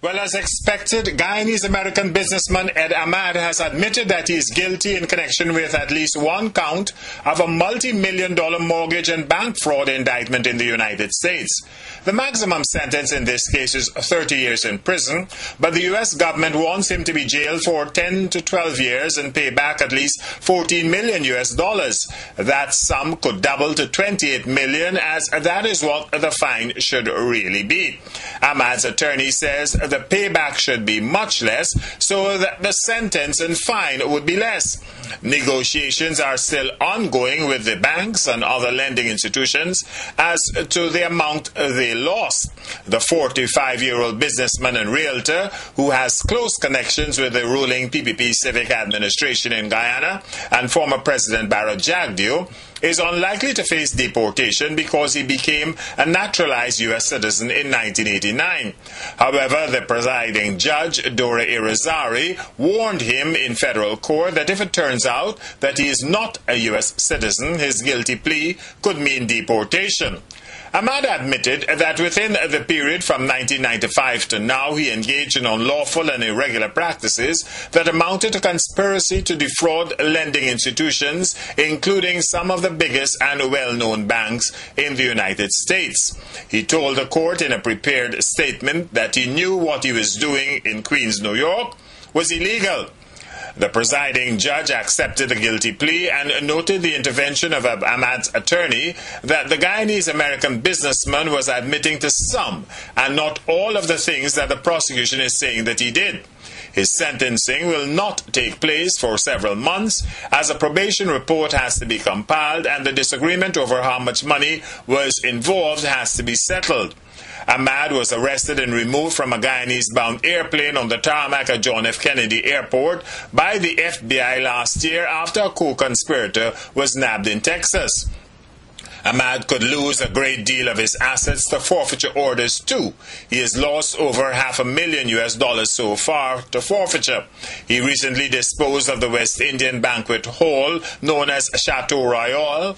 Well, as expected, Guyanese American businessman Ed Ahmad has admitted that he is guilty in connection with at least one count of a multi-million-dollar mortgage and bank fraud indictment in the United States. The maximum sentence in this case is 30 years in prison, but the U.S. government wants him to be jailed for 10 to 12 years and pay back at least $14 million US. That sum could double to $28 million, as that is what the fine should really be. Ahmad's attorney says the payback should be much less, so that the sentence and fine would be less. Negotiations are still ongoing with the banks and other lending institutions as to the amount they lost. The 45-year-old businessman and realtor, who has close connections with the ruling PPP civic administration in Guyana and former President Barra Jagdeo, is unlikely to face deportation because he became a naturalized U.S. citizen in 1989. However, the presiding judge, Dora Irizarry, warned him in federal court that if it turns out that he is not a U.S. citizen, his guilty plea could mean deportation. Ahmad admitted that within the period from 1995 to now, he engaged in unlawful and irregular practices that amounted to conspiracy to defraud lending institutions, including some of the biggest and well-known banks in the United States. He told the court in a prepared statement that he knew what he was doing in Queens, New York, was illegal. The presiding judge accepted the guilty plea and noted the intervention of Ahmad's attorney that the Guyanese American businessman was admitting to some and not all of the things that the prosecution is saying that he did. His sentencing will not take place for several months, as a probation report has to be compiled and the disagreement over how much money was involved has to be settled. Ahmad was arrested and removed from a Guyanese-bound airplane on the tarmac at John F. Kennedy Airport by the FBI last year after a co-conspirator was nabbed in Texas. Ahmad could lose a great deal of his assets to forfeiture orders too. He has lost over $500,000 US so far to forfeiture. He recently disposed of the West Indian banquet hall known as Chateau Royal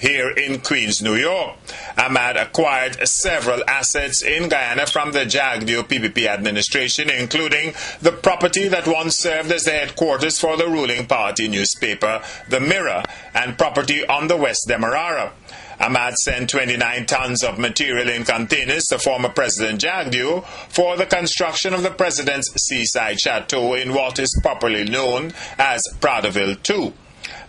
here in Queens, New York. Ahmad acquired several assets in Guyana from the Jagdeo PPP administration, including the property that once served as the headquarters for the ruling party newspaper, The Mirror, and property on the West Demerara. Ahmad sent 29 tons of material in containers to former President Jagdeo for the construction of the president's seaside chateau in what is popularly known as Prattville II.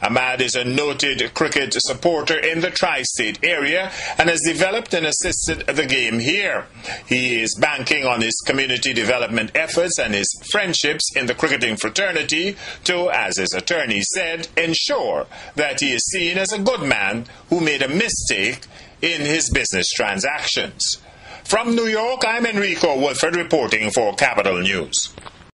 Ahmad is a noted cricket supporter in the tri-state area and has developed and assisted the game here. He is banking on his community development efforts and his friendships in the cricketing fraternity to, as his attorney said, ensure that he is seen as a good man who made a mistake in his business transactions. From New York, I'm Enrico Woodford reporting for Capital News.